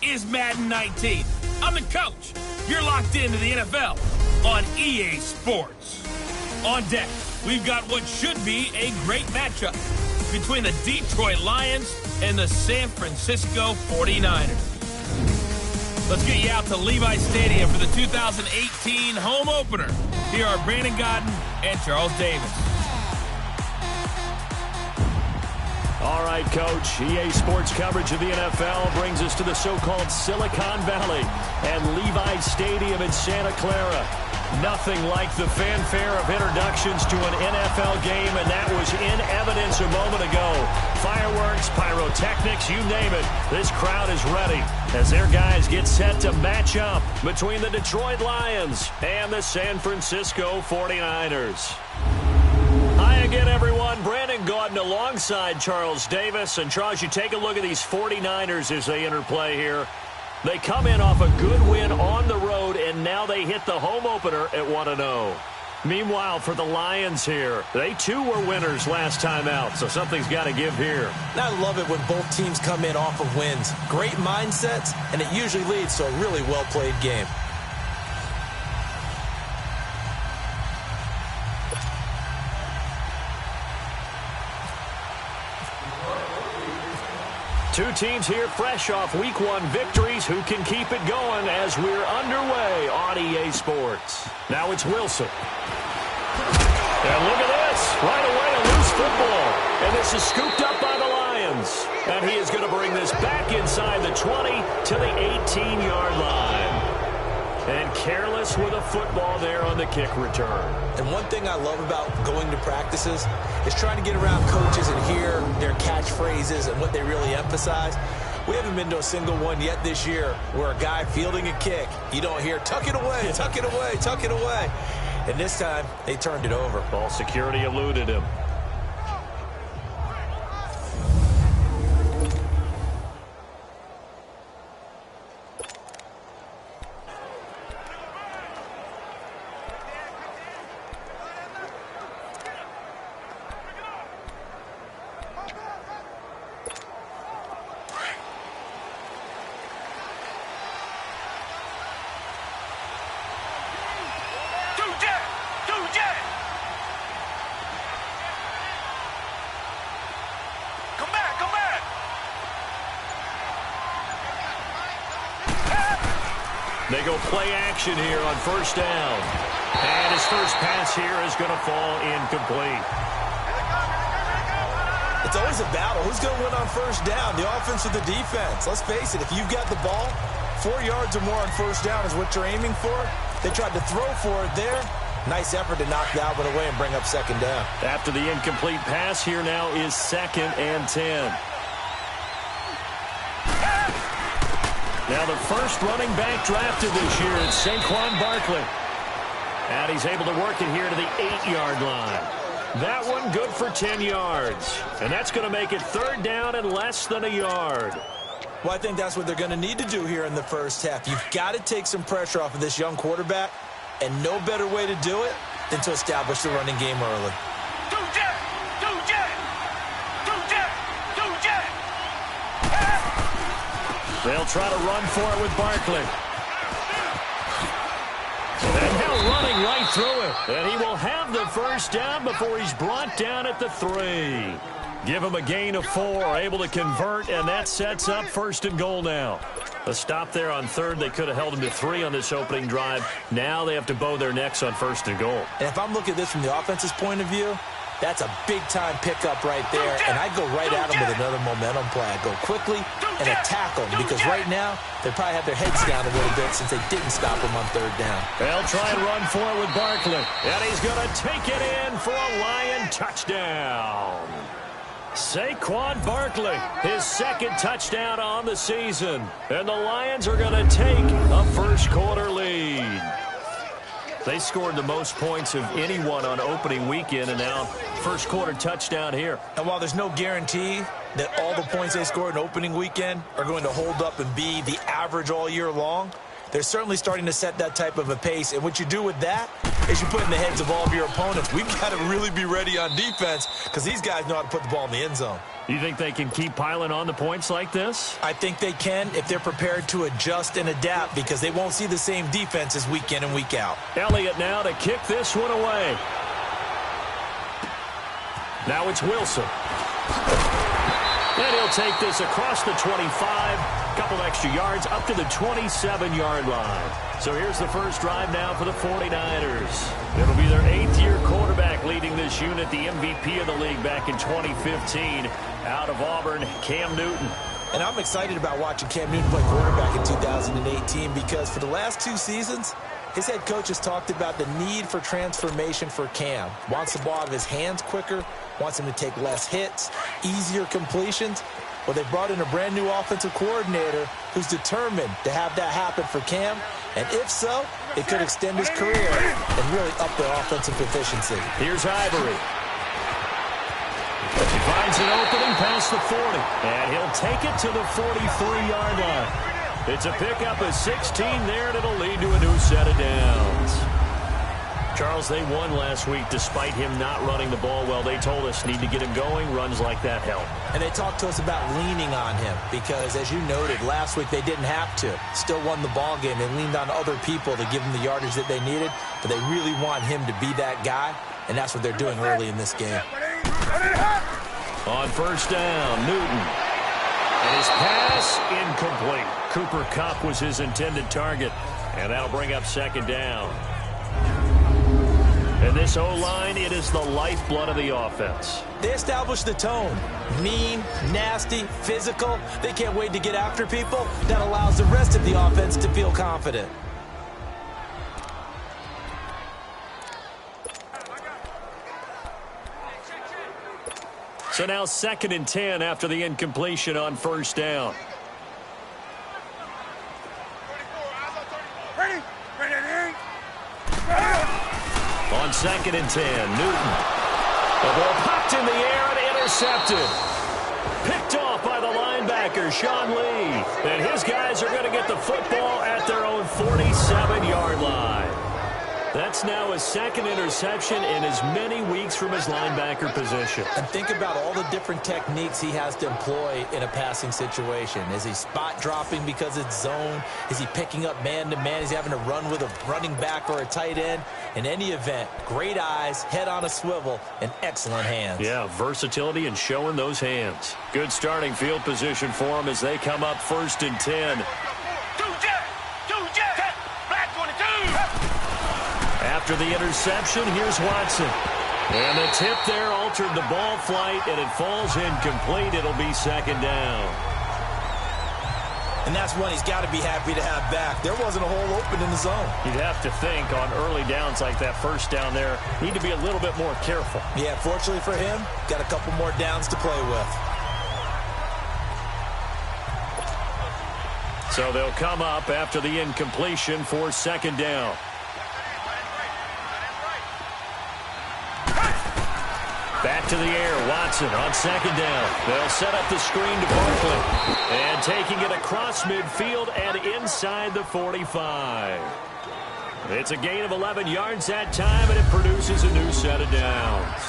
is Madden 19. I'm the coach. You're locked into the NFL on EA Sports. On deck, we've got what should be a great matchup between the Detroit Lions and the San Francisco 49ers. Let's get you out to Levi Stadium for the 2018 home opener. Here are Brandon Godden and Charles Davis. All right, Coach. EA Sports coverage of the NFL brings us to the so-called Silicon Valley and Levi Stadium in Santa Clara. Nothing like the fanfare of introductions to an NFL game, and that was in evidence a moment ago. Fireworks, pyrotechnics, you name it. This crowd is ready as their guys get set to match up between the Detroit Lions and the San Francisco 49ers. Hi again, everyone. Brandon Gaudin alongside Charles Davis. And, Charles, you take a look at these 49ers as they interplay here. They come in off a good win on the road, and now they hit the home opener at 1-0. Meanwhile, for the Lions here, they too were winners last time out, so something's got to give here. I love it when both teams come in off of wins. Great mindsets, and it usually leads to a really well-played game. Two teams here fresh off Week 1 victories. Who can keep it going as we're underway on EA Sports? Now it's Wilson. And look at this. Right away, a loose football. And this is scooped up by the Lions. And he is going to bring this back inside the 20 to the 18-yard line. And careless with a football there on the kick return. And one thing I love about going to practices is trying to get around coaches and hear their catchphrases and what they really emphasize. We haven't been to a single one yet this year where a guy fielding a kick, you don't hear, tuck it away, tuck it away, tuck it away. And this time, they turned it over. Ball security eluded him. They go play action here on first down. And his first pass here is going to fall incomplete. It's always a battle. Who's going to win on first down, the offense or the defense? Let's face it, if you've got the ball, 4 yards or more on first down is what you're aiming for. They tried to throw for it there. Nice effort to knock that one away and bring up second down. After the incomplete pass, here now is 2nd and 10. Now the first running back drafted this year is Saquon Barkley. And he's able to work it here to the 8-yard line. That one good for 10 yards. And that's going to make it 3rd down and less than a yard. Well, I think that's what they're going to need to do here in the first half. You've got to take some pressure off of this young quarterback. And no better way to do it than to establish the running game early. They'll try to run for it with Barkley. And now running right through it. And he will have the first down before he's brought down at the 3. Give him a gain of 4, able to convert, and that sets up 1st and goal now. A stop there on 3rd. They could have held him to 3 on this opening drive. Now they have to bow their necks on 1st and goal. And if I'm looking at this from the offense's point of view, that's a big-time pickup right there, and I'd go right at him with another momentum play. I'd go quickly and attack him, because right now they probably have their heads down a little bit since they didn't stop him on 3rd down. They'll try and run for it with Barkley, and he's going to take it in for a Lion touchdown. Saquon Barkley, his 2nd touchdown on the season, and the Lions are going to take a first-quarter lead. They scored the most points of anyone on opening weekend, and now first-quarter touchdown here. And while there's no guarantee that all the points they scored in opening weekend are going to hold up and be the average all year long, they're certainly starting to set that type of a pace. And what you do with that is you put in the heads of all of your opponents. We've got to really be ready on defense because these guys know how to put the ball in the end zone. You think they can keep piling on the points like this? I think they can if they're prepared to adjust and adapt because they won't see the same defenses week in and week out. Elliott now to kick this one away. Now it's Wilson. And he'll take this across the 25, couple extra yards up to the 27-yard line. So here's the first drive now for the 49ers. It'll be their 8th-year quarterback leading this unit, the MVP of the league back in 2015 out of Auburn, Cam Newton. And I'm excited about watching Cam Newton play quarterback in 2018 because for the last 2 seasons, his head coach has talked about the need for transformation for Cam. Wants the ball out of his hands quicker, wants him to take less hits, easier completions. Well, they brought in a brand-new offensive coordinator who's determined to have that happen for Cam. And if so, it could extend his career and really up their offensive efficiency. Here's Ivory. He finds an opening past the 40. And he'll take it to the 43-yard line. It's a pickup of 16 there, and it'll lead to a new set of downs. Charles, they won last week despite him not running the ball well. They told us need to get him going. Runs like that help. And they talked to us about leaning on him because, as you noted, last week they didn't have to. Still won the ball game. They leaned on other people to give them the yardage that they needed, but they really want him to be that guy, and that's what they're doing early in this game. On first down, Newton. And his pass incomplete. Cooper Kupp was his intended target, and that'll bring up second down. And this O-line, it is the lifeblood of the offense. They establish the tone. Mean, nasty, physical. They can't wait to get after people. That allows the rest of the offense to feel confident. So now 2nd and 10 after the incompletion on first down. On 2nd and 10, Newton. The ball popped in the air and intercepted. Picked off by the linebacker, Sean Lee. And his guys are going to get the football at their own 47-yard line. That's now his 2nd interception in as many weeks from his linebacker position. And think about all the different techniques he has to employ in a passing situation. Is he spot dropping because it's zone? Is he picking up man-to-man? Is he having to run with a running back or a tight end? In any event, great eyes, head on a swivel, and excellent hands. Yeah, versatility and showing those hands. Good starting field position for him as they come up 1st and 10. After the interception, here's Watson. And the tip there altered the ball flight, and it falls incomplete. It'll be 2nd down. And that's one he's got to be happy to have back. There wasn't a hole open in the zone. You'd have to think on early downs like that first down there, need to be a little bit more careful. Yeah, fortunately for him, got a couple more downs to play with. So they'll come up after the incompletion for 2nd down. Back to the air, Watson on 2nd down. They'll set up the screen to Barkley. And taking it across midfield and inside the 45. It's a gain of 11 yards that time, and it produces a new set of downs.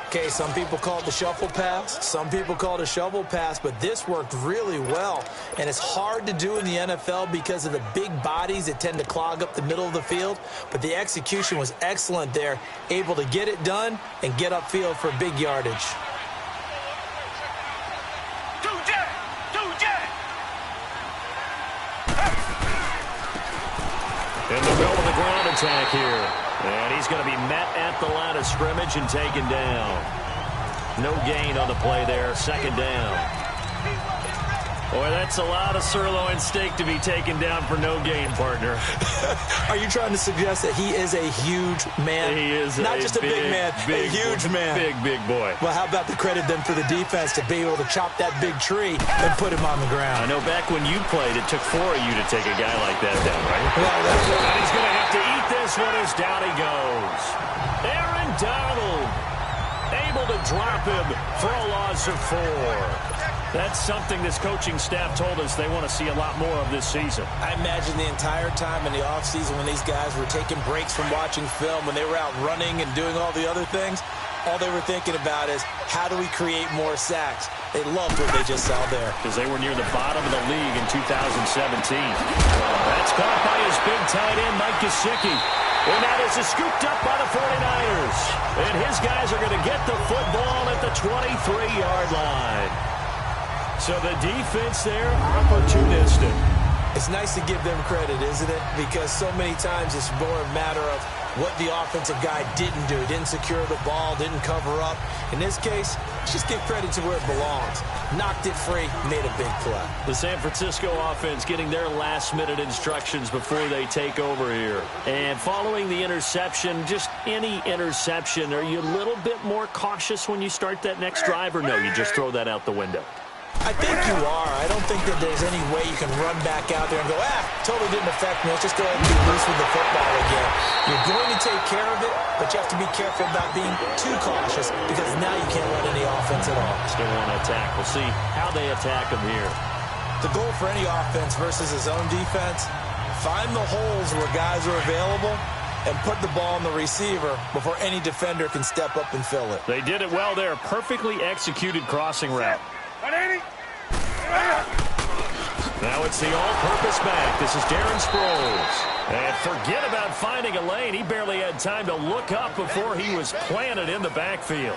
Okay, some people call it the shuffle pass. Some people call it a shovel pass, but this worked really well. And it's hard to do in the NFL because of the big bodies that tend to clog up the middle of the field. But the execution was excellent there, able to get it done and get upfield for big yardage. And they'll go with the ground attack here. And he's going to be met at the line of scrimmage and taken down. No gain on the play there. 2nd down. Boy, that's a lot of sirloin steak to be taken down for no gain, partner. Are you trying to suggest that he is a huge man? He is not just a big man, a huge man. Big boy. Well, how about the credit then for the defense to be able to chop that big tree and put him on the ground? I know back when you played, it took 4 of you to take a guy like that down, right? Well, and he's going to have to eat this one as down he goes. Aaron Donald able to drop him for a loss of 4. That's something this coaching staff told us they want to see a lot more of this season. I imagine the entire time in the offseason when these guys were taking breaks from watching film, when they were out running and doing all the other things, all they were thinking about is, how do we create more sacks? They loved what they just saw there. Because they were near the bottom of the league in 2017. That's caught by his big tight end, Mike Gesicki. And that is scooped up by the 49ers. And his guys are going to get the football at the 23-yard line. So the defense there, opportunistic. It's nice to give them credit, isn't it? Because so many times it's more a matter of what the offensive guy didn't do. Didn't secure the ball, didn't cover up. In this case, just give credit to where it belongs. Knocked it free, made a big play. The San Francisco offense getting their last-minute instructions before they take over here. And following the interception, just any interception, are you a little bit more cautious when you start that next drive, or no, you just throw that out the window? I think you are. I don't think that there's any way you can run back out there and go, totally didn't affect me. Let's just go ahead and be loose with the football again. You're going to take care of it, but you have to be careful about being too cautious because now you can't run any offense at all. Still want to attack. We'll see how they attack them here. The goal for any offense versus his own defense, find the holes where guys are available and put the ball on the receiver before any defender can step up and fill it. They did it well there. Perfectly executed crossing route. Now it's the all-purpose back. This is Darren Sproles. And forget about finding a lane. He barely had time to look up before he was planted in the backfield.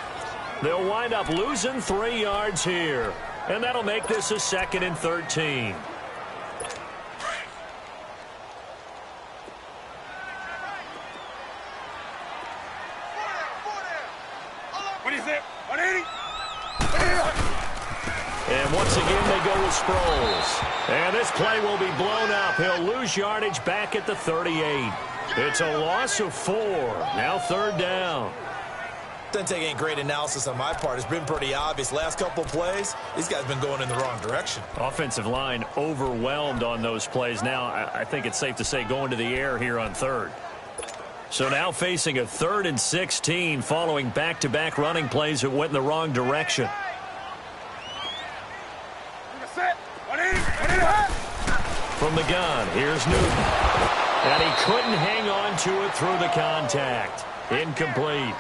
They'll wind up losing 3 yards here. And that'll make this a 2nd and 13. What is it? 180? And once again, they go with Sproles. And this play will be blown up. He'll lose yardage back at the 38. It's a loss of 4. Now 3rd down. Doesn't take any great analysis on my part. It's been pretty obvious. Last couple plays, these guys have been going in the wrong direction. Offensive line overwhelmed on those plays. Now, I think it's safe to say going to the air here on 3rd. So now facing a 3rd and 16 following back-to-back running plays that went in the wrong direction. From the gun, here's Newton. And he couldn't hang on to it through the contact. Incomplete.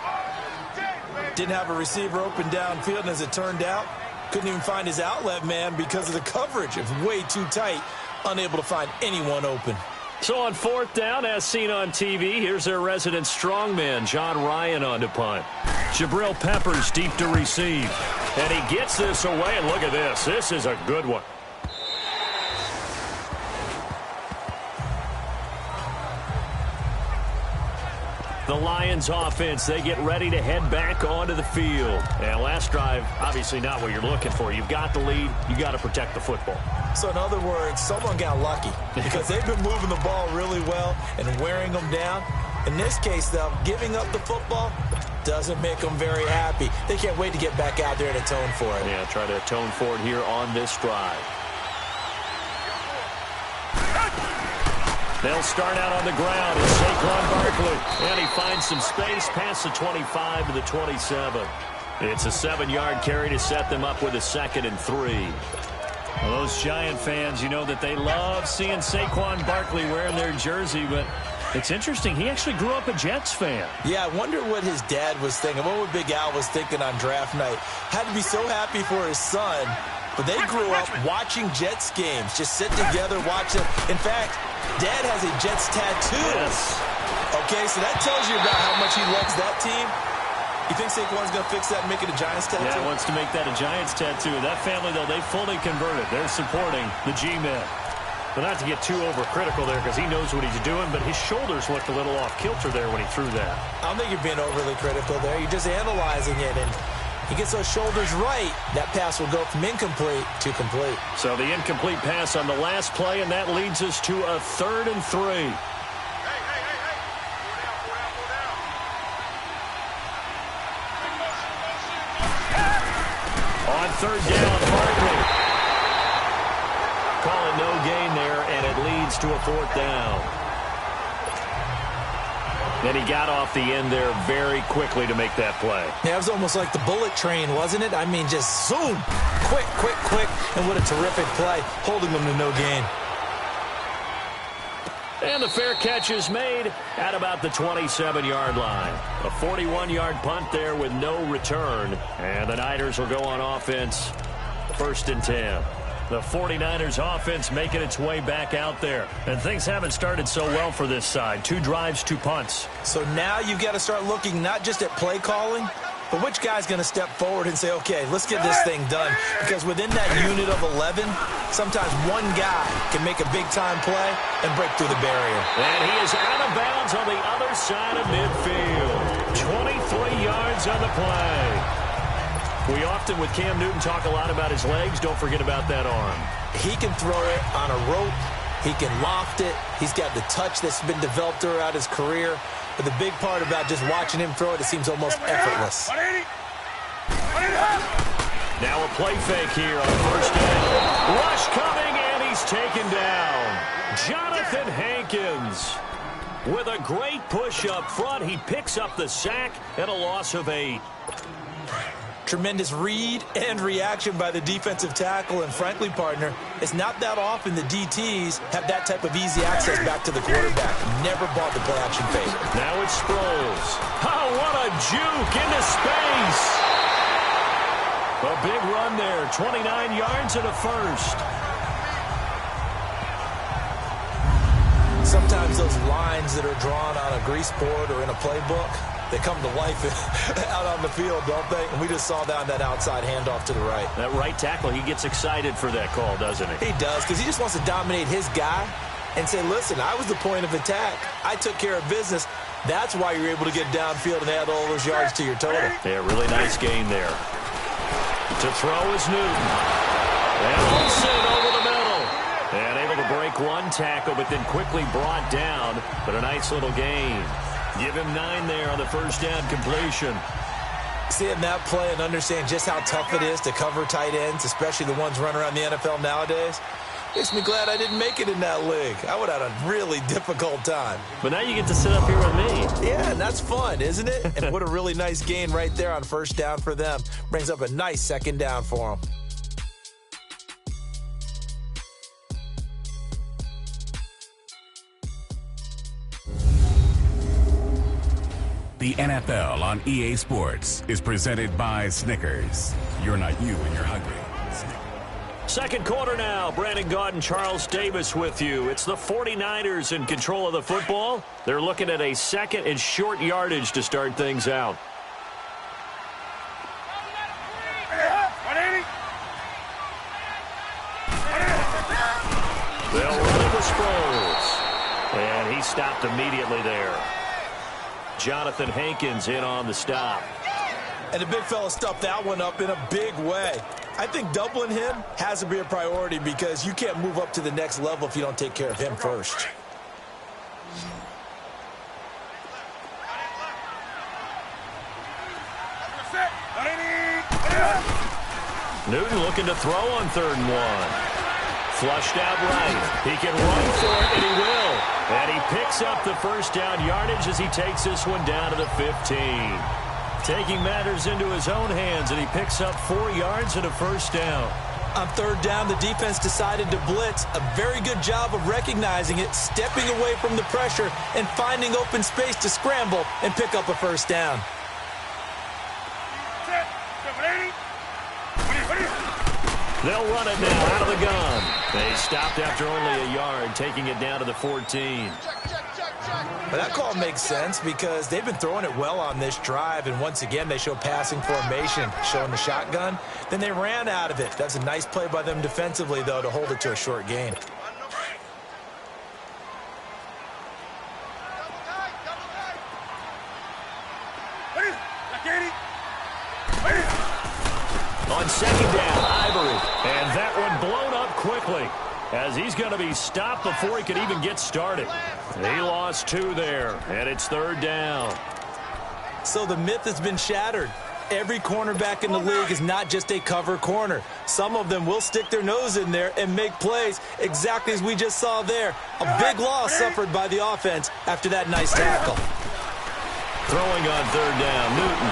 Didn't have a receiver open downfield, and as it turned out, couldn't even find his outlet man because of the coverage. It was way too tight, unable to find anyone open. So on 4th down, as seen on TV, here's their resident strongman, John Ryan, on to punt. Jabril Peppers deep to receive. And he gets this away, and look at this. This is a good one. The Lions offense, they get ready to head back onto the field. And last drive, obviously not what you're looking for. You've got the lead. You got to protect the football. So in other words, someone got lucky because they've been moving the ball really well and wearing them down. In this case, though, giving up the football doesn't make them very happy. They can't wait to get back out there and atone for it. Yeah, try to atone for it here on this drive. They'll start out on the ground as Saquon Barkley. And he finds some space past the 25 to the 27. It's a 7-yard carry to set them up with a 2nd and 3. Well, those Giant fans, you know that they love seeing Saquon Barkley wearing their jersey, but it's interesting. He actually grew up a Jets fan. Yeah, I wonder what his dad was thinking. What Big Al was thinking on draft night. Had to be so happy for his son. But they grew up watching Jets games, just sit together, watch it. In fact, Dad has a Jets tattoo. Yes. Okay, so that tells you about how much he loves that team. You think Saquon's going to fix that and make it a Giants tattoo? Yeah, he wants to make that a Giants tattoo. That family, though, they fully converted. They're supporting the G-Men. But not to get too overcritical there because he knows what he's doing, but his shoulders looked a little off kilter there when he threw that. I don't think you're being overly critical there. You're just analyzing it, and he gets those shoulders right, that pass will go from incomplete to complete. So the incomplete pass on the last play, and that leads us to a 3rd and 3. On 3rd down, Barkley. Calling no gain there, and it leads to a 4th down. And he got off the end there very quickly to make that play. Yeah, it was almost like the bullet train, wasn't it? I mean, just zoom. Quick, quick, quick. And what a terrific play, holding them to no gain. And the fair catch is made at about the 27-yard line. A 41-yard punt there with no return. And the Niners will go on offense, 1st and 10. The 49ers offense making its way back out there. And things haven't started so well for this side. 2 drives, 2 punts. So now you've got to start looking not just at play calling, but which guy's going to step forward and say, okay, let's get this thing done. Because within that unit of 11, sometimes one guy can make a big-time play and break through the barrier. And he is out of bounds on the other side of midfield. 23 yards on the play. We often, with Cam Newton, talk a lot about his legs. Don't forget about that arm. He can throw it on a rope. He can loft it. He's got the touch that's been developed throughout his career. But the big part about just watching him throw it, it seems almost effortless. Now a play fake here on 1st down. Rush coming, and he's taken down. Jonathan Hankins with a great push up front. He picks up the sack and a loss of 8. Tremendous read and reaction by the defensive tackle. And frankly, partner, it's not that often the DTs have that type of easy access back to the quarterback. Never bought the play-action fake. Now it's Sproles. Oh, what a juke into space. A big run there. 29 yards and a 1st. Sometimes those lines that are drawn on a grease board or in a playbook, they come to life out on the field, don't they? And we just saw that on that outside handoff to the right. That right tackle, he gets excited for that call, doesn't he? He does, because he just wants to dominate his guy and say, listen, I was the point of attack. I took care of business. That's why you're able to get downfield and add all those yards to your total. Yeah, really nice gain there. To throw is Newton. And Olsen over the middle. And able to break one tackle, but then quickly brought down. But a nice little gain. Give him 9 there on the 1st down completion. Seeing that play and understand just how tough it is to cover tight ends, especially the ones running around the NFL nowadays, makes me glad I didn't make it in that league. I would have had a really difficult time. But now you get to sit up here with me. Yeah, and that's fun, isn't it? And what a really nice gain right there on 1st down for them. Brings up a nice 2nd down for them. The NFL on EA Sports is presented by Snickers. You're not you when you're hungry. Second quarter now. Brandon Gaudin, Charles Davis with you. It's the 49ers in control of the football. They're looking at a 2nd and short yardage to start things out. They'll run it with Sproles. And he stopped immediately there. Jonathan Hankins in on the stop. And the big fella stuffed that one up in a big way. I think doubling him has to be a priority because you can't move up to the next level if you don't take care of him first. Newton looking to throw on 3rd and 1. Flushed out right. He can run for it, and he will. And he picks up the 1st down yardage as he takes this one down to the 15. Taking matters into his own hands, and he picks up 4 yards and a 1st down. On 3rd down, the defense decided to blitz. A very good job of recognizing it, stepping away from the pressure, and finding open space to scramble and pick up a 1st down. They'll run it now out of the gun. They stopped after only a yard, taking it down to the 14. But that call makes sense because they've been throwing it well on this drive, and once again they show passing formation, showing the shotgun. Then they ran out of it. That's a nice play by them defensively, though, to hold it to a short gain. On 2nd down, Ivory. And that one blown up quickly as he's going to be stopped before he could even get started. He lost 2 there, and it's 3rd down. So the myth has been shattered. Every cornerback in the league is not just a cover corner. Some of them will stick their nose in there and make plays exactly as we just saw there. A big loss suffered by the offense after that nice tackle. Throwing on third down, Newton.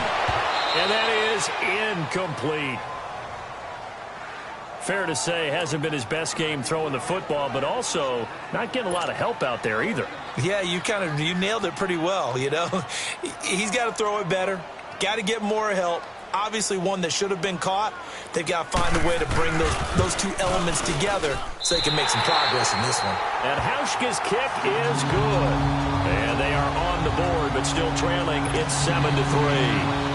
And that is incomplete. Fair to say, hasn't been his best game throwing the football, but also not getting a lot of help out there either. Yeah, you nailed it pretty well, you know. He's got to throw it better, got to get more help. Obviously one that should have been caught. They've got to find a way to bring those two elements together so they can make some progress in this one. And Hauschka's kick is good. And they are on the board, but still trailing. It's 7-3.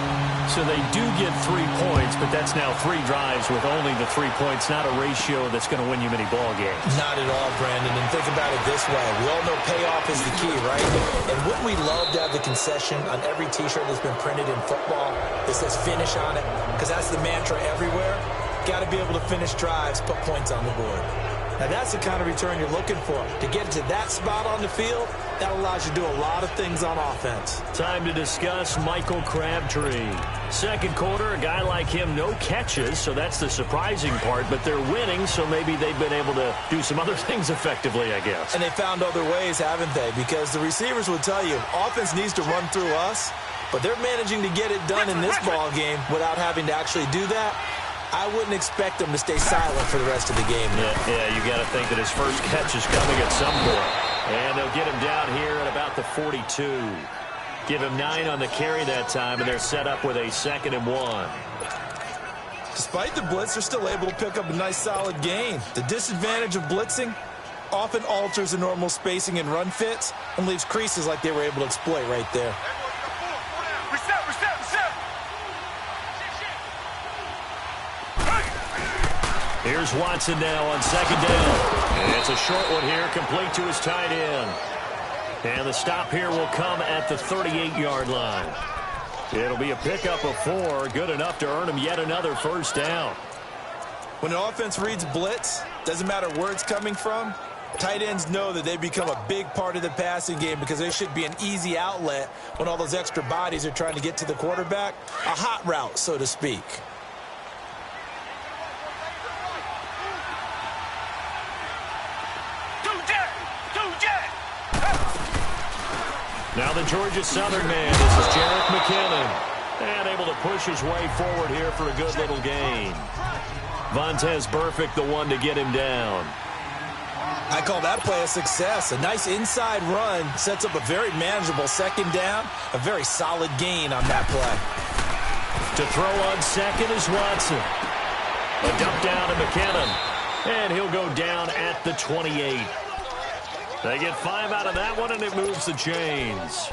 So they do get 3 points, but that's now 3 drives with only the 3 points, not a ratio that's going to win you many ball games. Not at all, Brandon. And think about it this way. We all know payoff is the key, right? And wouldn't we love to have the concession on every T-shirt that's been printed in football that says finish on it? Because that's the mantra everywhere. Got to be able to finish drives, put points on the board. Now, that's the kind of return you're looking for. To get to that spot on the field, that allows you to do a lot of things on offense. Time to discuss Michael Crabtree. Second quarter, a guy like him, no catches, so that's the surprising part, but they're winning, so maybe they've been able to do some other things effectively, I guess. And they found other ways, haven't they? Because the receivers will tell you, offense needs to run through us, but they're managing to get it done in this ball game without having to actually do that. I wouldn't expect him to stay silent for the rest of the game. Yeah, you got to think that his first catch is coming at some point. And they'll get him down here at about the 42. Give him 9 on the carry that time, and they're set up with a 2nd and 1. Despite the blitz, they're still able to pick up a nice solid gain. The disadvantage of blitzing often alters the normal spacing and run fits and leaves creases like they were able to exploit right there. Here's Watson now on 2nd down. And it's a short one here, complete to his tight end. And the stop here will come at the 38-yard line. It'll be a pickup of 4, good enough to earn him yet another first down. When an offense reads blitz, doesn't matter where it's coming from, tight ends know that they become a big part of the passing game because they should be an easy outlet when all those extra bodies are trying to get to the quarterback. A hot route, so to speak. Now the Georgia Southern man, this is Jerick McKinnon. And able to push his way forward here for a good little gain. Vontaze Burfict the one to get him down. I call that play a success. A nice inside run sets up a very manageable 2nd down. A very solid gain on that play. To throw on 2nd is Watson. A dump down to McKinnon. And he'll go down at the 28. They get 5 out of that one, and it moves the chains.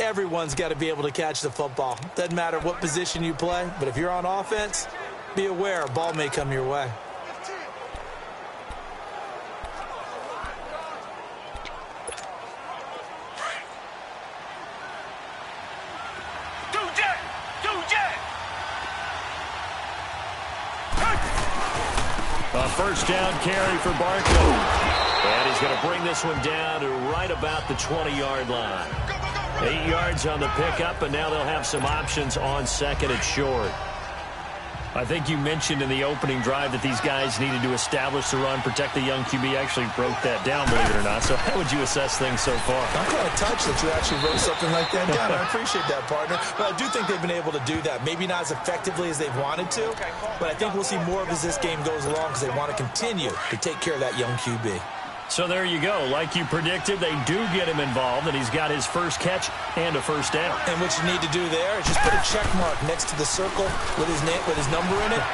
Everyone's got to be able to catch the football. Doesn't matter what position you play, but if you're on offense, be aware a ball may come your way. A first down carry for Barkley. And he's going to bring this one down to right about the 20-yard line. 8 yards on the pickup, and now they'll have some options on 2nd and short. I think you mentioned in the opening drive that these guys needed to establish the run, protect the young QB. Actually broke that down, believe it or not. So how would you assess things so far? I'm kind of touched that you actually wrote something like that down. I appreciate that, partner. But I do think they've been able to do that. Maybe not as effectively as they've wanted to, but I think we'll see more of as this game goes along because they want to continue to take care of that young QB. So there you go. Like you predicted, they do get him involved, and he's got his first catch and a first down. And what you need to do there is just put a check mark next to the circle with his name, with his number in it.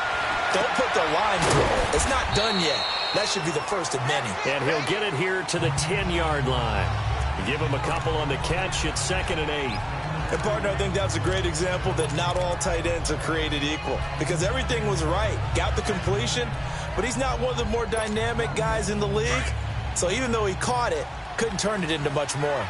Don't put the line through it. It's not done yet. That should be the first of many. And he'll get it here to the 10-yard line. Give him a couple on the catch. It's 2nd and 8. And, partner, I think that's a great example that not all tight ends are created equal because everything was right. Got the completion, but he's not one of the more dynamic guys in the league. So even though he caught it, couldn't turn it into much more.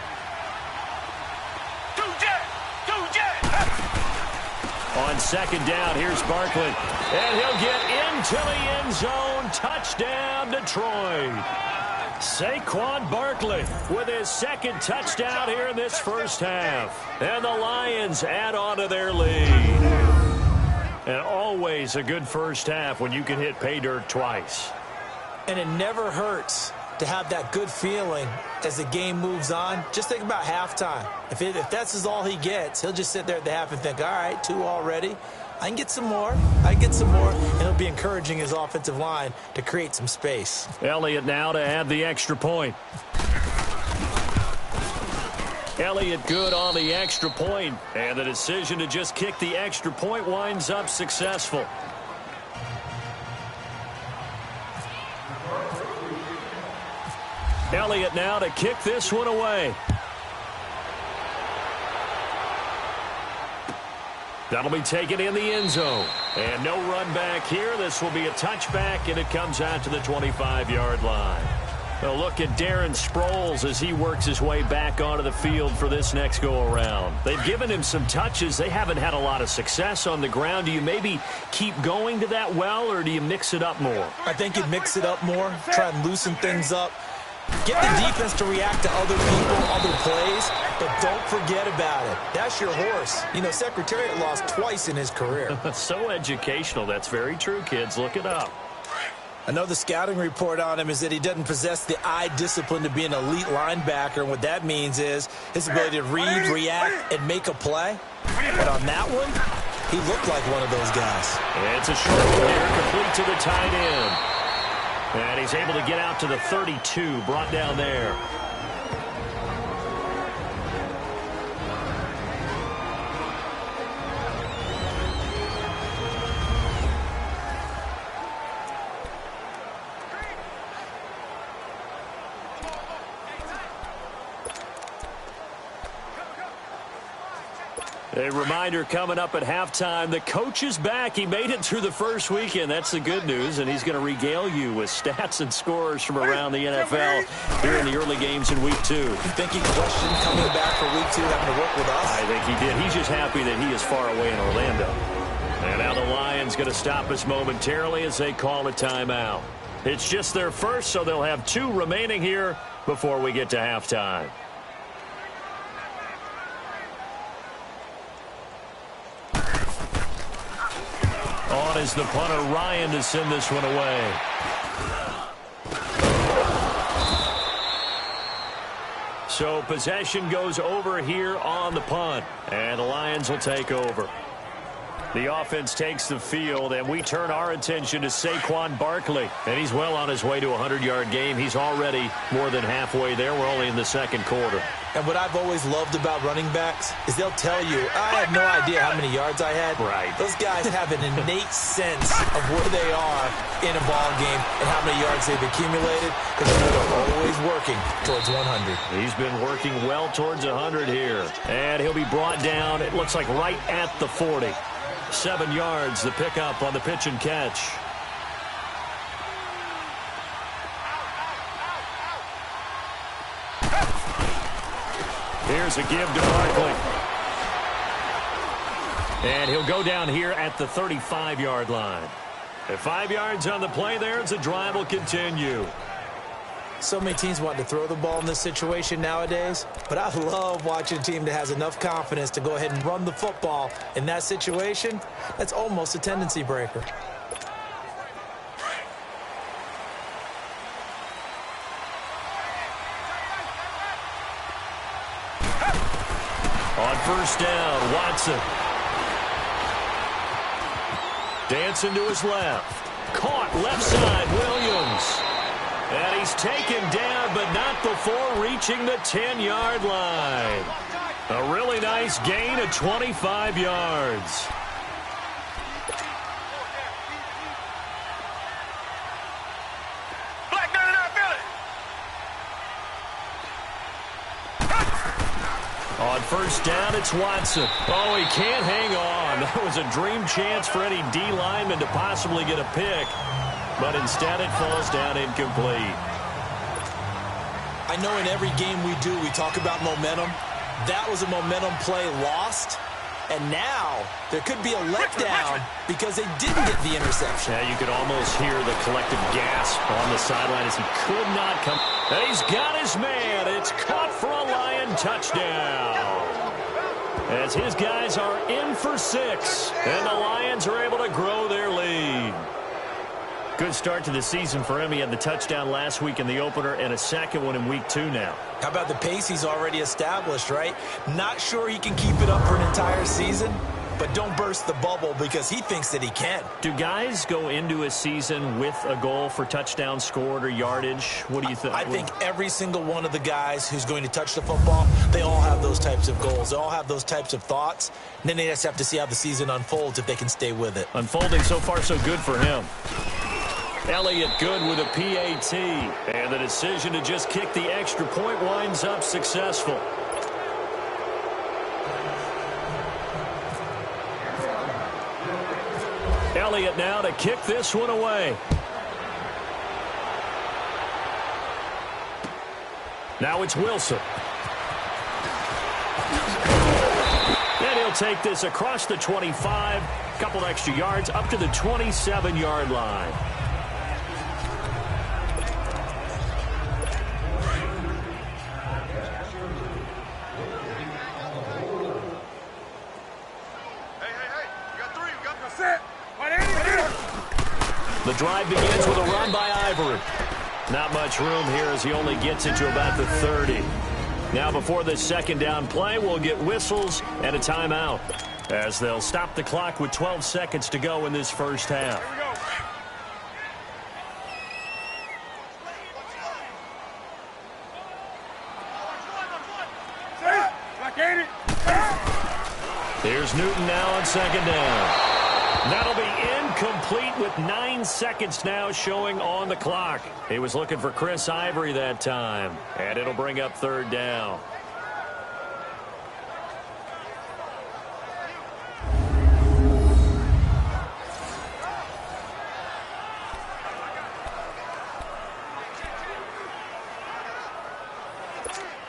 On 2nd down, here's Barkley. And he'll get into the end zone. Touchdown, Detroit. Saquon Barkley with his 2nd touchdown here in this first half. And the Lions add on to their lead. And always a good first half when you can hit pay dirt twice. And it never hurts to have that good feeling as the game moves on. Just think about halftime. If that's all he gets, he'll just sit there at the half and think, all right, 2 already. I can get some more. And it'll be encouraging his offensive line to create some space. Elliott now to add the extra point. Elliott good on the extra point, and the decision to just kick the extra point winds up successful. Elliott now to kick this one away. That'll be taken in the end zone. And no run back here. This will be a touchback, and it comes out to the 25-yard line. A look at Darren Sproles as he works his way back onto the field for this next go-around. They've given him some touches. They haven't had a lot of success on the ground. Do you maybe keep going to that well, or do you mix it up more? I think you mix it up more, try and loosen things up. Get the defense to react to other people, other plays, but don't forget about it. That's your horse. You know, Secretariat lost twice in his career. So educational. That's very true, kids. Look it up. Another scouting report on him is that he doesn't possess the eye discipline to be an elite linebacker, and what that means is his ability to read, react, and make a play. But on that one, he looked like one of those guys. It's a short one here, complete to the tight end. And he's able to get out to the 32, brought down there. A reminder coming up at halftime, the coach is back. He made it through the first weekend. That's the good news, and he's going to regale you with stats and scores from around the NFL here in the early games in Week 2. You think he questioned coming back for Week 2, having to work with us? I think he did. He's just happy that he is far away in Orlando. And now the Lions going to stop us momentarily as they call a timeout. It's just their first, so they'll have 2 remaining here before we get to halftime. On is the punter, Ryan, to send this one away. So possession goes over here on the punt, and the Lions will take over. The offense takes the field, and we turn our attention to Saquon Barkley. And he's well on his way to a 100-yard game. He's already more than halfway there. We're only in the second quarter. And what I've always loved about running backs is they'll tell you, I had no idea how many yards I had. Right. Those guys have an innate sense of where they are in a ball game and how many yards they've accumulated, because they're always working towards 100. He's been working well towards 100 here. And he'll be brought down, it looks like right at the 40. 7 yards, the pickup on the pitch and catch. Here's a give to Barkley. And he'll go down here at the 35-yard line. At 5 yards on the play there, as the drive will continue. So many teams want to throw the ball in this situation nowadays, but I love watching a team that has enough confidence to go ahead and run the football in that situation. That's almost a tendency breaker. On first down, Watson. Dancing to his left. Caught left side, Williams. And he's taken down, but not before reaching the 10-yard line. A really nice gain of 25 yards. On first down, it's Watson. Oh, he can't hang on. That was a dream chance for any D lineman to possibly get a pick. But instead it falls down incomplete. I know in every game we do, we talk about momentum. That was a momentum play lost. And now there could be a letdown because they didn't get the interception. Yeah, you could almost hear the collective gasp on the sideline as he could not come. And he's got his man. It's caught for a Lion touchdown. As his guys are in for 6. And the Lions are able to grow their lead. Good good start to the season for him. He had the touchdown last week in the opener and a second one in week 2 now. How about the pace he's already established, right? Not sure he can keep it up for an entire season, but don't burst the bubble because he thinks that he can. Do guys go into a season with a goal for touchdown scored or yardage? What do you think? I think every single one of the guys who's going to touch the football, they all have those types of goals. They all have those types of thoughts. And then they just have to see how the season unfolds if they can stay with it. Unfolding so far so good for him. Elliott good with a PAT. And the decision to just kick the extra point winds up successful. Elliott now to kick this one away. Now it's Wilson. And he'll take this across the 25. Couple extra yards up to the 27-yard line. The drive begins with a run by Ivory. Not much room here as he only gets it to about the 30. Now before this second down play, we'll get whistles and a timeout as they'll stop the clock with 12 seconds to go in this first half. Here's Newton now on second down. That'll be incomplete with 9 seconds now showing on the clock. He was looking for Chris Ivory that time, and it'll bring up third down.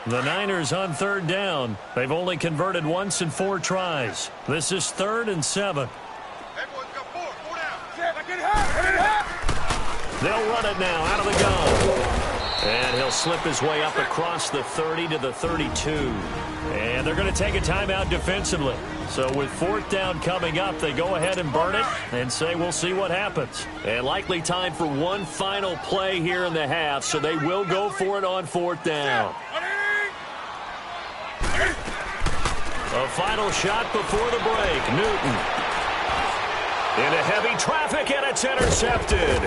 The Niners on third down. They've only converted once in 4 tries. This is 3rd and 7. They'll run it now out of the gun. And he'll slip his way up across the 30 to the 32. And they're going to take a timeout defensively. So with 4th down coming up, they go ahead and burn it and say we'll see what happens. And likely time for one final play here in the half, so they will go for it on 4th down. A final shot before the break. Newton. Into heavy traffic, and it's intercepted.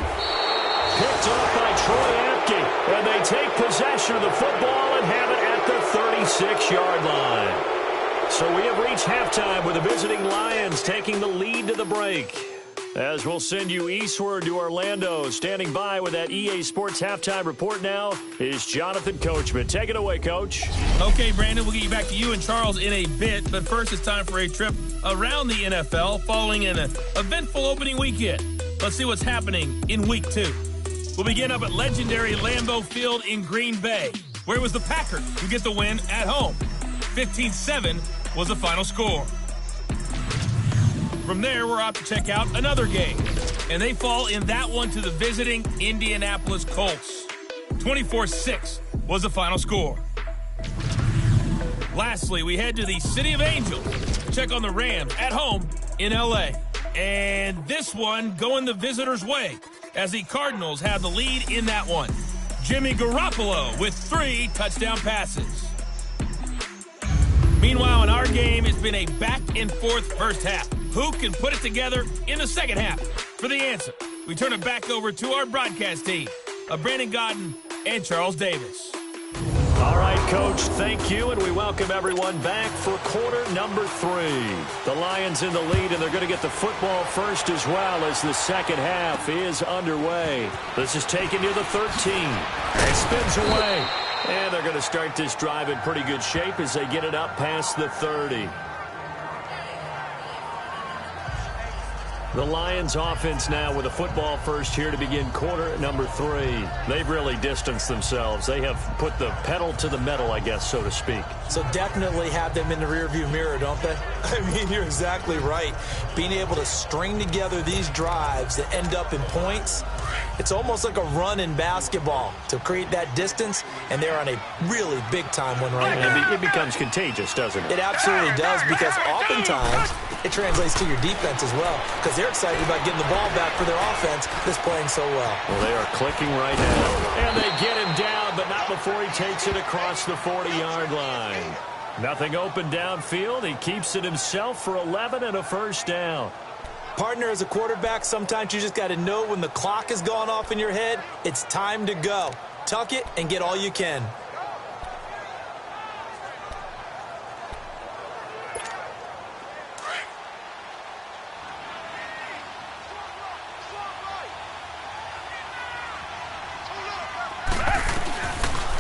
Picked up by Troy Apke, and they take possession of the football and have it at the 36-yard line. So we have reached halftime with the visiting Lions taking the lead to the break. As we'll send you eastward to Orlando. Standing by with that EA Sports halftime report now is Jonathan Coachman. Take it away, Coach. Okay, Brandon, we'll get you back to you and Charles in a bit. But first, it's time for a trip around the NFL following an eventful opening weekend. Let's see what's happening in Week 2. We'll begin up at legendary Lambeau Field in Green Bay, where it was the Packers who get the win at home. 15-7 was the final score. From there, we're off to check out another game, and they fall in that one to the visiting Indianapolis Colts. 24-6 was the final score. Lastly, we head to the City of Angels to check on the Rams at home in L.A. And this one going the visitors' way as the Cardinals have the lead in that one. Jimmy Garoppolo with 3 touchdown passes. Meanwhile, in our game, it's been a back-and-forth first half. Who can put it together in the second half? For the answer, we turn it back over to our broadcast team of Brandon Godden and Charles Davis. All right, Coach, thank you, and we welcome everyone back for quarter number 3. The Lions in the lead, and they're going to get the football first as well as the second half is underway. This is taken near the 13. It spins away, and they're going to start this drive in pretty good shape as they get it up past the 30. The Lions offense now with a football first here to begin quarter number 3. They've really distanced themselves. They have put the pedal to the metal, I guess, so to speak. So definitely have them in the rearview mirror, don't they? I mean, you're exactly right. Being able to string together these drives that end up in points, it's almost like a run in basketball to create that distance, and they're on a really big-time one right now. It becomes contagious, doesn't it? It absolutely does, because oftentimes it translates to your defense as well, because they're excited about getting the ball back for their offense that's playing so well. Well, they are clicking right now. And they get him down, but not before he takes it across the 40-yard line. Nothing open downfield. He keeps it himself for 11 and a first down. Partner, as a quarterback, sometimes you just got to know when the clock is going off in your head, it's time to go. Tuck it and get all you can.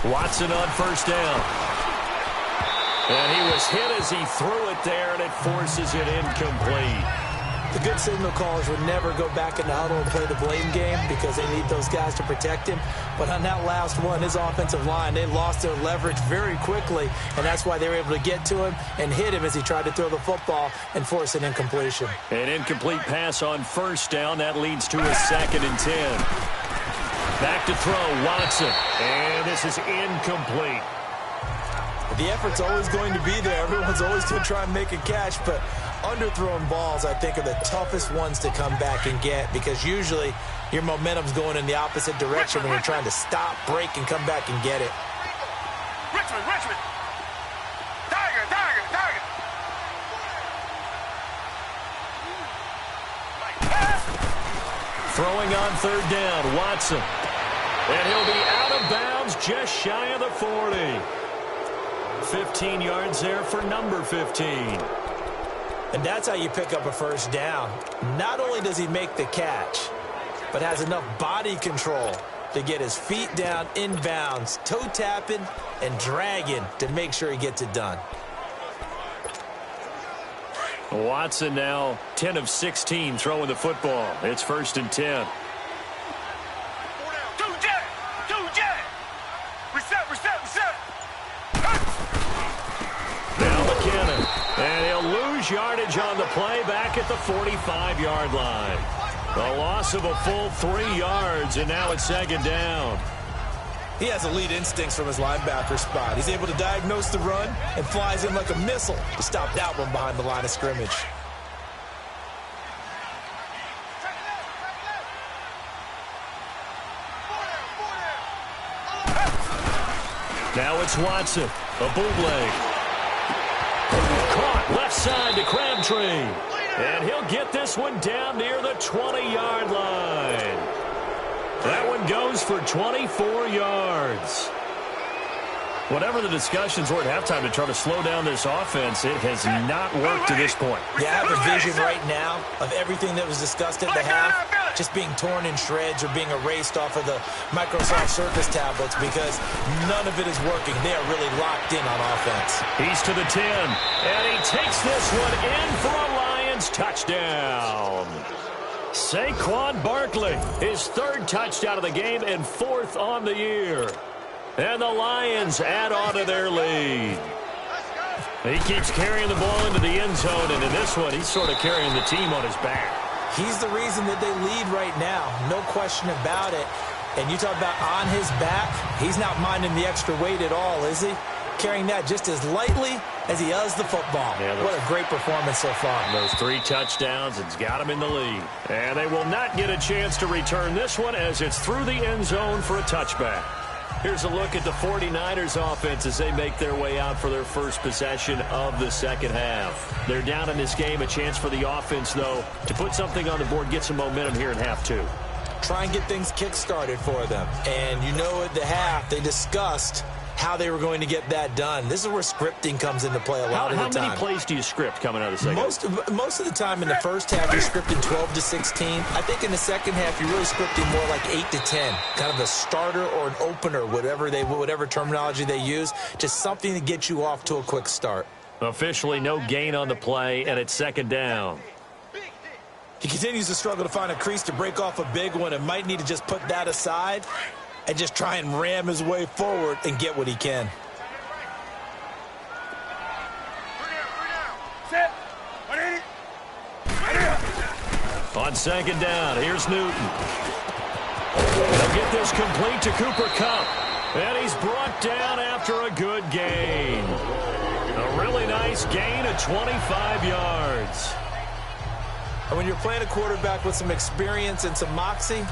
Watson on first down. And he was hit as he threw it there, and it forces it incomplete. The good signal callers would never go back in the huddle and play the blame game because they need those guys to protect him. But on that last one, his offensive line, they lost their leverage very quickly, and that's why they were able to get to him and hit him as he tried to throw the football and force an incompletion. An incomplete pass on first down. That leads to a 2nd and 10. Back to throw, Watson. And this is incomplete. The effort's always going to be there. Everyone's always going to try and make a catch, but underthrown balls, I think, are the toughest ones to come back and get because usually your momentum's going in the opposite direction when you're trying to stop, break, and come back and get it. Richmond. Tiger. Throwing on third down, Watson. And he'll be out of bounds just shy of the 40. 15 yards there for number 15. And that's how you pick up a first down. Not only does he make the catch, but has enough body control to get his feet down inbounds, toe tapping and dragging to make sure he gets it done. Watson now 10 of 16 throwing the football. It's 1st and 10. And he'll lose yardage on the play back at the 45-yard line. A loss of a full 3 yards, and now it's 2nd down. He has elite instincts from his linebacker spot. He's able to diagnose the run and flies in like a missile to stop that one behind the line of scrimmage. Now it's Watson, a bootleg. Caught left side to Crabtree. And he'll get this one down near the 20-yard line. That one goes for 24 yards. Whatever the discussions were at halftime to try to slow down this offense, it has not worked to this point. Yeah, I have a vision right now of everything that was discussed at the half just being torn in shreds or being erased off of the Microsoft Surface tablets because none of it is working. They are really locked in on offense. He's to the 10, and he takes this one in for a Lions touchdown. Saquon Barkley, his 3rd touchdown of the game and 4th on the year. And the Lions add on to their lead. He keeps carrying the ball into the end zone, and in this one, he's sort of carrying the team on his back. He's the reason that they lead right now, no question about it. And you talk about on his back, he's not minding the extra weight at all, is he? Carrying that just as lightly as he does the football. Yeah, what a great performance so far. Those 3 touchdowns, it's got him in the lead. And they will not get a chance to return this one as it's through the end zone for a touchback. Here's a look at the 49ers offense as they make their way out for their first possession of the second half. They're down in this game. A chance for the offense, though, to put something on the board, get some momentum here in half 2. Try and get things kick-started for them. And you know at the half, they discussed how they were going to get that done. This is where scripting comes into play a lot of the time. How many plays do you script coming out of the second? Most of the time in the first half, you're scripting 12 to 16. I think in the second half, you're really scripting more like 8 to 10. Kind of a starter or an opener, whatever terminology they use. Just something to get you off to a quick start. Officially no gain on the play, and it's 2nd down. He continues to struggle to find a crease to break off a big one and might need to just put that aside and just try and ram his way forward and get what he can. On 2nd down, here's Newton. They'll get this complete to Cooper Kupp. And he's brought down after a good gain. A really nice gain of 25 yards. And when you're playing a quarterback with some experience and some moxie,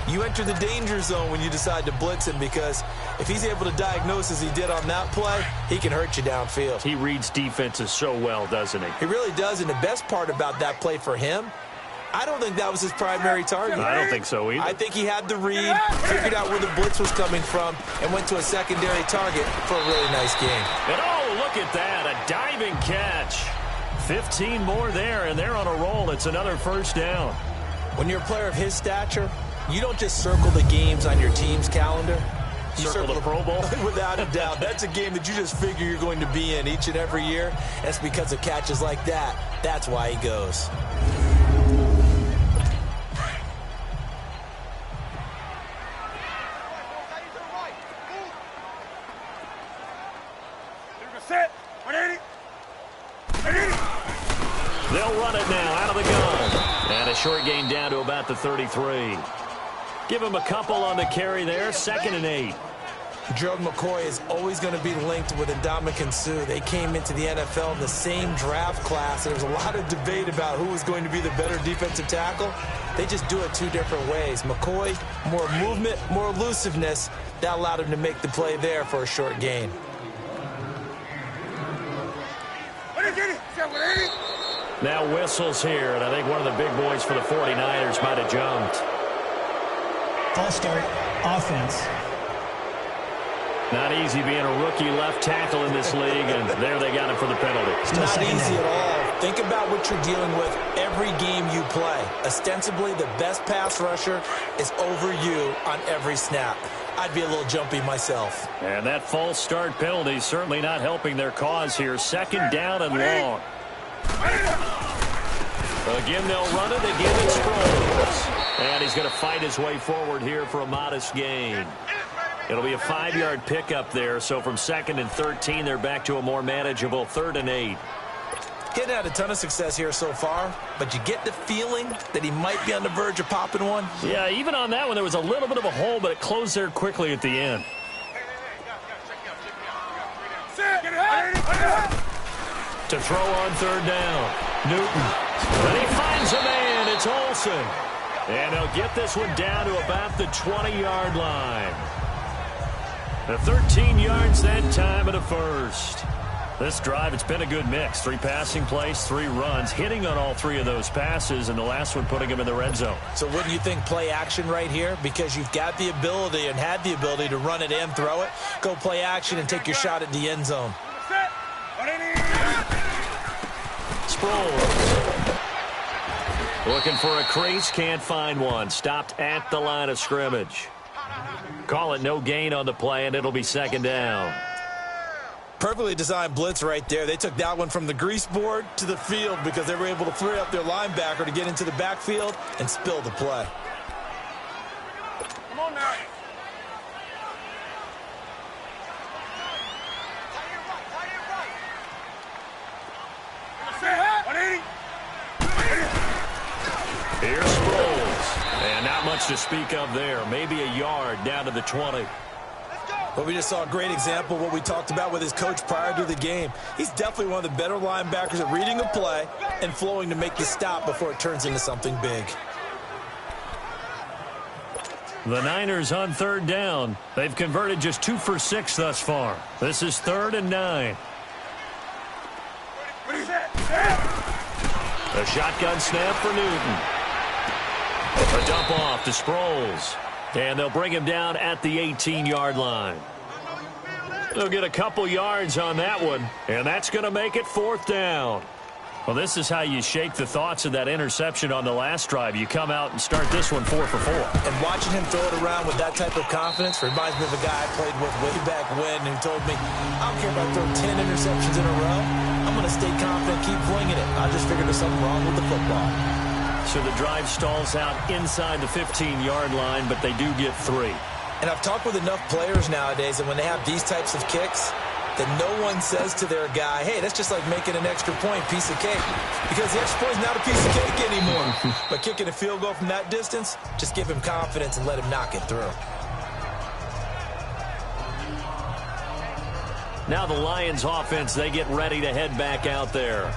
you enter the danger zone when you decide to blitz him, because if he's able to diagnose as he did on that play, he can hurt you downfield. He reads defenses so well, doesn't he? He really does, and the best part about that play for him, I don't think that was his primary target. I don't think so either. I think he had the read, figured out where the blitz was coming from, and went to a secondary target for a really nice game. And oh, look at that, a diving catch. 15 more there, and they're on a roll. It's another first down. When you're a player of his stature, you don't just circle the games on your team's calendar. You circle the Pro Bowl? Without a doubt. That's a game that you just figure you're going to be in each and every year. And it's because of catches like that. That's why he goes. Set. 180. 180. They'll run it now out of the gun. And a short gain down to about the 33. Give him a couple on the carry there. 2nd and 8. Gerald McCoy is always going to be linked with Ndamukong Suh. They came into the NFL in the same draft class. There was a lot of debate about who was going to be the better defensive tackle. They just do it two different ways. McCoy, more movement, more elusiveness. That allowed him to make the play there for a short gain. Now whistles here, and I think one of the big boys for the 49ers might have jumped. False start, offense. Not easy being a rookie left tackle in this league, and there they got him for the penalty. Not easy at all. Think about what you're dealing with every game you play. Ostensibly, the best pass rusher is over you on every snap. I'd be a little jumpy myself. And that false start penalty certainly not helping their cause here. 2nd down and long. Again, they'll run it. They give it Sproles. And he's going to fight his way forward here for a modest gain. It'll be a 5-yard pickup there. So from 2nd and 13, they're back to a more manageable 3rd and 8. Getting had a ton of success here so far, but you get the feeling that he might be on the verge of popping one. Yeah, even on that one, there was a little bit of a hole, but it closed there quickly at the end. To throw on 3rd down, Newton. And he finds a man. It's Olsen. And he'll get this one down to about the 20-yard line. The 13 yards that time of the first. This drive, it's been a good mix. 3 passing plays, 3 runs, hitting on all 3 of those passes, and the last one putting him in the red zone. So wouldn't you think play action right here? Because you've got the ability and had the ability to run it and throw it. Go play action and take your shot at the end zone. Sproles. Looking for a crease, can't find one. Stopped at the line of scrimmage. Call it no gain on the play, and it'll be 2nd down. Perfectly designed blitz right there. They took that one from the grease board to the field because they were able to free up their linebacker to get into the backfield and spill the play. Come on now. Here's Sproles. And not much to speak of there. Maybe a yard down to the 20. But we just saw a great example of what we talked about with his coach prior to the game. He's definitely one of the better linebackers at reading a play and flowing to make the stop before it turns into something big. The Niners on 3rd down. They've converted just 2 for 6 thus far. This is 3rd and 9. A shotgun snap for Newton. A dump off to Sproles. And they'll bring him down at the 18-yard line. They'll get a couple yards on that one, and that's going to make it 4th down. Well, this is how you shake the thoughts of that interception on the last drive. You come out and start this one 4 for 4. And watching him throw it around with that type of confidence reminds me of a guy I played with way back when who told me, I don't care if I throw 10 interceptions in a row. I'm going to stay confident, keep flinging it. I just figured there's something wrong with the football. So the drive stalls out inside the 15-yard line, but they do get 3. And I've talked with enough players nowadays that when they have these types of kicks, that no one says to their guy, hey, that's just like making an extra point, piece of cake. Because the extra point is not a piece of cake anymore. But kicking a field goal from that distance, just give him confidence and let him knock it through. Now the Lions offense, they get ready to head back out there.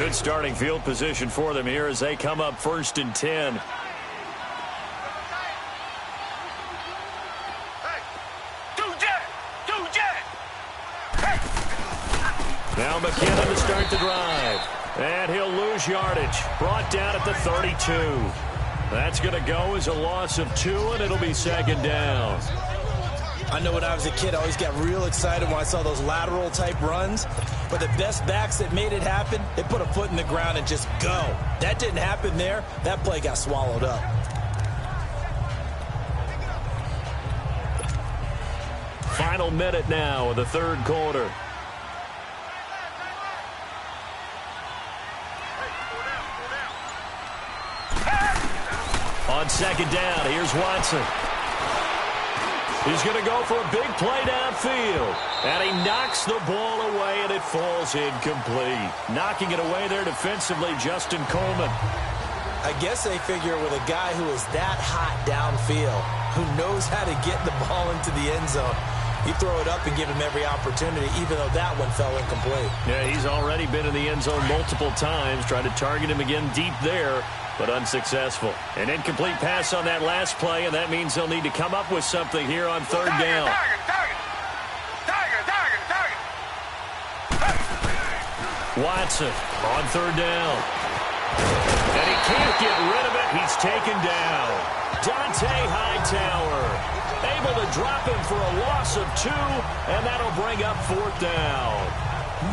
Good starting field position for them here as they come up 1st and 10. Now McKinnon to start the drive. And he'll lose yardage. Brought down at the 32. That's going to go as a loss of 2, and it'll be 2nd down. I know when I was a kid, I always got real excited when I saw those lateral type runs. But the best backs that made it happen, they put a foot in the ground and just go. That didn't happen there. That play got swallowed up. Final minute now of the 3rd quarter. On 2nd down, here's Watson. He's going to go for a big play downfield. And he knocks the ball away, and it falls incomplete. Knocking it away there defensively, Justin Coleman. I guess they figure with a guy who is that hot downfield, who knows how to get the ball into the end zone, you throw it up and give him every opportunity, even though that one fell incomplete. Yeah, he's already been in the end zone multiple times. Tried to target him again deep there, but unsuccessful. An incomplete pass on that last play, and that means they'll need to come up with something here on 3rd down. Watson on 3rd down. And he can't get rid of it. He's taken down. Dante Hightower able to drop him for a loss of 2, and that'll bring up 4th down.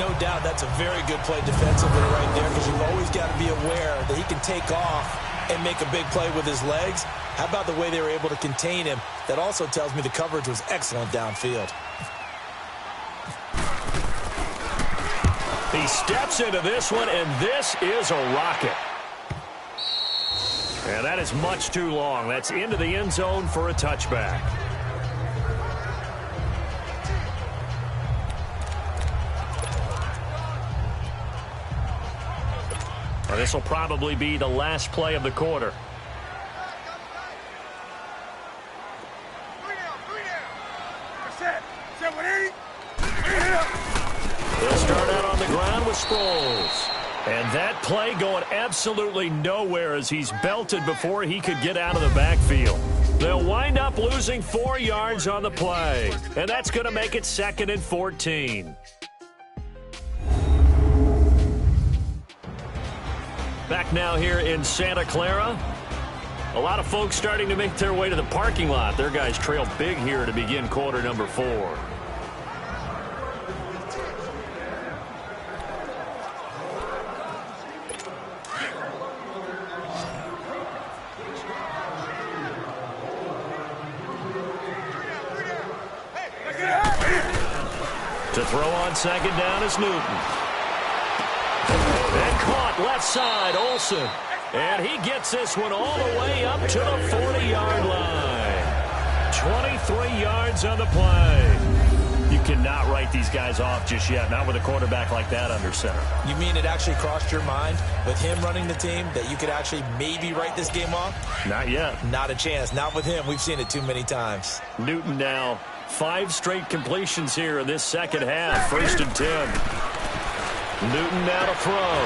No doubt that's a very good play defensively right there, because you've always got to be aware that he can take off and make a big play with his legs. How about the way they were able to contain him? That also tells me the coverage was excellent downfield. He steps into this one, and this is a rocket. And that is much too long. That's into the end zone for a touchback. And this will probably be the last play of the quarter. They'll start out on the ground with Sproles. And that play going absolutely nowhere as he's belted before he could get out of the backfield. They'll wind up losing 4 yards on the play. And that's going to make it 2nd and 14. Back now here in Santa Clara. A lot of folks starting to make their way to the parking lot. Their guys trail big here to begin quarter number 4. To throw on 2nd down is Newton. And caught left side, Olsen. And he gets this one all the way up to the 40-yard line. 23 yards on the play. You cannot write these guys off just yet, not with a quarterback like that under center. You mean it actually crossed your mind with him running the team that you could actually maybe write this game off? Not yet. Not a chance. Not with him. We've seen it too many times. Newton now 5 straight completions here in this second half. 1st and 10. Newton now to throw.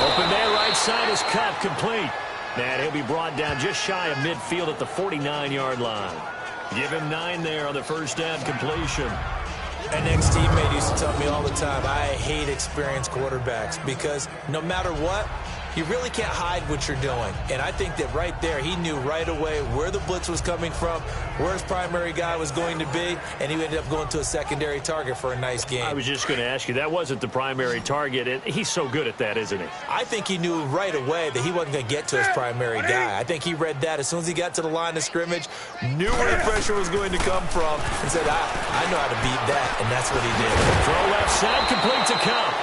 Open man right side is cut, complete. And he'll be brought down just shy of midfield at the 49-yard line. Give him 9 there on the first down completion. An ex-teammate used to tell me all the time, I hate experienced quarterbacks because no matter what, you really can't hide what you're doing. And I think that right there, he knew right away where the blitz was coming from, where his primary guy was going to be, and he ended up going to a secondary target for a nice game. I was just going to ask you, that wasn't the primary target, and he's so good at that, isn't he? I think he knew right away that he wasn't going to get to his primary guy. I think he read that as soon as he got to the line of scrimmage, knew where the pressure was going to come from, and said, I know how to beat that, and that's what he did. Throw left side, complete to Cup.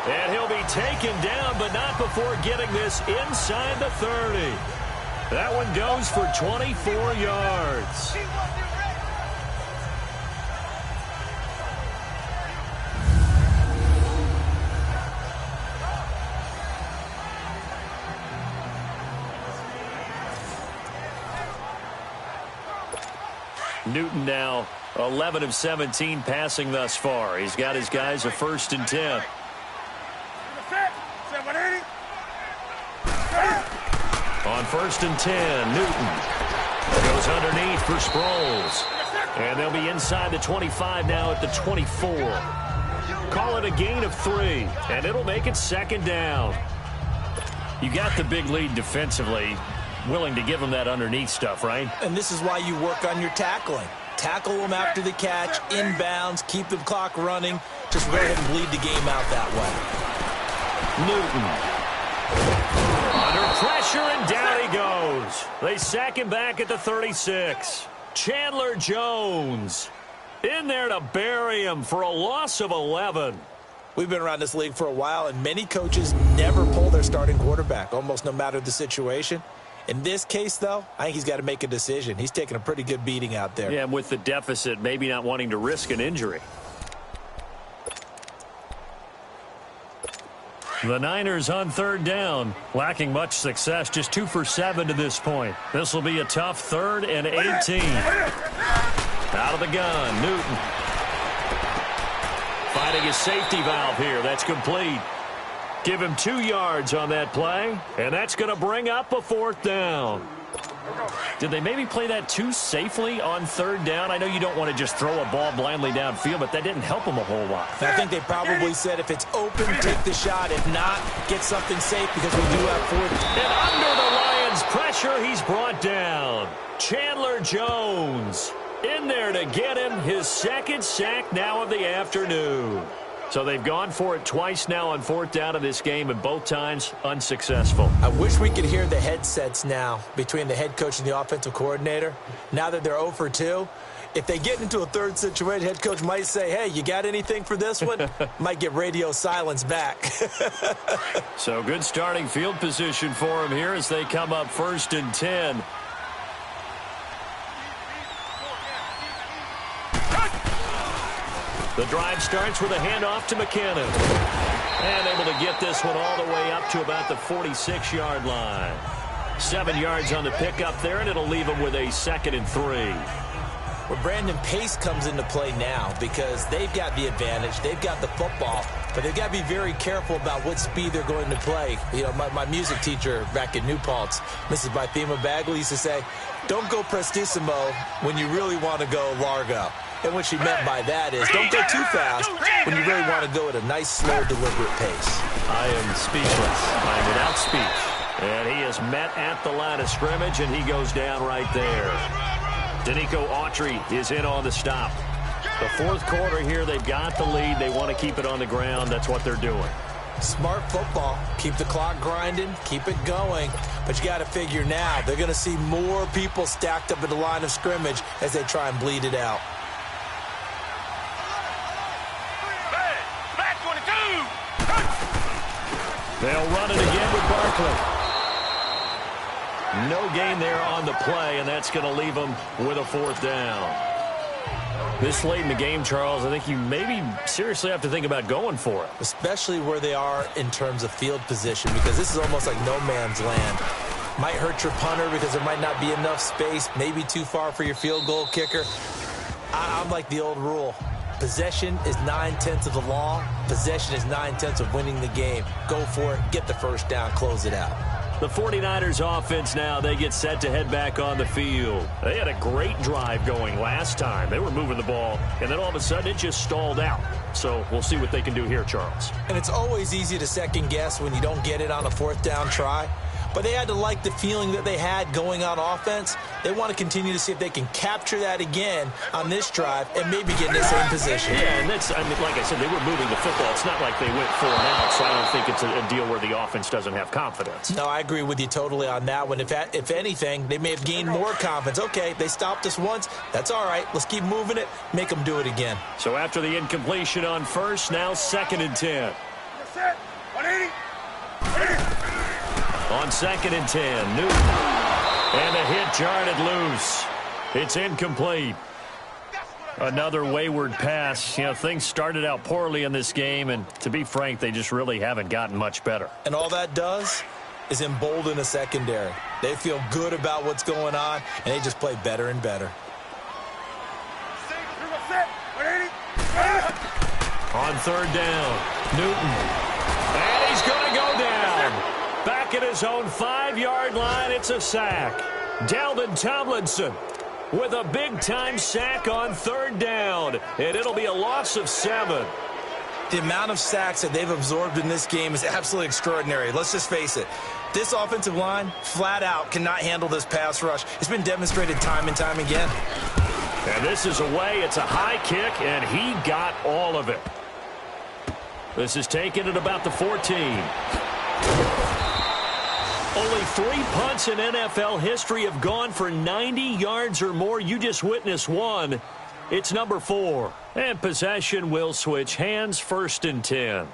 And he'll be taken down, but not before getting this inside the 30. That one goes for 24 yards. Newton now 11 of 17 passing thus far. He's got his guys a 1st and 10. first and 10. Newton goes underneath for Sproles. And they'll be inside the 25 now at the 24. Call it a gain of 3, and it'll make it second down. You got the big lead defensively. Willing to give them that underneath stuff, right? And this is why you work on your tackling. Tackle them after the catch, inbounds, keep the clock running. Just go ahead and bleed the game out that way. Newton. Under pressure, and down he goes. They sack him back at the 36. Chandler Jones in there to bury him for a loss of 11. We've been around this league for a while, and many coaches never pull their starting quarterback, almost no matter the situation. In this case, though, I think he's got to make a decision. He's taking a pretty good beating out there. Yeah, and with the deficit, maybe not wanting to risk an injury. The Niners on third down, lacking much success, just 2 for 7 to this point. This will be a tough 3rd and 18. Out of the gun, Newton. Finding his safety valve here. That's complete. Give him 2 yards on that play, and that's going to bring up a 4th down. Did they maybe play that too safely on 3rd down? I know you don't want to just throw a ball blindly downfield, but that didn't help them a whole lot. I think they probably said if it's open, take the shot. If not, get something safe because we do have 4th. And under the Lions' pressure, he's brought down. Chandler Jones in there to get him his 2nd sack now of the afternoon. So they've gone for it twice now on 4th down of this game, and both times unsuccessful. I wish we could hear the headsets now between the head coach and the offensive coordinator. Now that they're 0 for 2, if they get into a 3rd situation, head coach might say, hey, you got anything for this one? Might get radio silence back. So good starting field position for him here as they come up 1st and 10. The drive starts with a handoff to McKinnon. And able to get this one all the way up to about the 46-yard line. 7 yards on the pickup there, and it'll leave them with a 2nd and 3. Well, Brandon, pace comes into play now because they've got the advantage. They've got the football, but they've got to be very careful about what speed they're going to play. You know, my music teacher back in New Paltz, Mrs. Bythema Bagley, used to say, don't go prestissimo when you really want to go largo. And what she meant by that is don't go too fast when you really want to go at a nice, slow, deliberate pace. I am speechless. I am without speech. And he is met at the line of scrimmage, and he goes down right there. Danico Autry is in on the stop. The 4th quarter here, they've got the lead. They want to keep it on the ground. That's what they're doing. Smart football. Keep the clock grinding. Keep it going. But you got to figure now, they're going to see more people stacked up at the line of scrimmage as they try and bleed it out. They'll run it again with Barkley. No gain there on the play, and that's going to leave them with a 4th down. This late in the game, Charles, I think you maybe seriously have to think about going for it. Especially where they are in terms of field position, because this is almost like no man's land. Might hurt your punter because there might not be enough space, maybe too far for your field goal kicker. I'm like the old rule. Possession is 9/10 of the law. Possession is 9/10 of winning the game. Go for it. Get the 1st down. Close it out. The 49ers offense now, they get set to head back on the field. They had a great drive going last time. They were moving the ball, and then all of a sudden it just stalled out. So we'll see what they can do here, Charles. And it's always easy to second guess when you don't get it on a 4th down try. But they had to like the feeling that they had going on offense. They want to continue to see if they can capture that again on this drive and maybe get in the same position. Yeah, and that's, I mean, like I said, they were moving the football. It's not like they went 4 and out, so I don't think it's a deal where the offense doesn't have confidence. No, I agree with you totally on that one. If anything, they may have gained more confidence. Okay, they stopped us once. That's all right. Let's keep moving it. Make them do it again. So after the incompletion on 1st, now 2nd and 10. Set. 180. On 2nd and 10, Newton. And a hit jarred it loose. It's incomplete. Another wayward pass. You know, things started out poorly in this game, and to be frank, they just really haven't gotten much better. And all that does is embolden a secondary. They feel good about what's going on, and they just play better and better. On 3rd down, Newton. And he's going to go down. Back at his own 5-yard line, it's a sack. Dalvin Tomlinson with a big-time sack on 3rd down, and it'll be a loss of 7. The amount of sacks that they've absorbed in this game is absolutely extraordinary. Let's just face it. This offensive line, flat out, cannot handle this pass rush. It's been demonstrated time and time again. And this is away. It's a high kick, and he got all of it. This is taken at about the 14. Only 3 punts in NFL history have gone for 90 yards or more. You just witnessed one. It's number 4. And possession will switch hands, 1st and 10.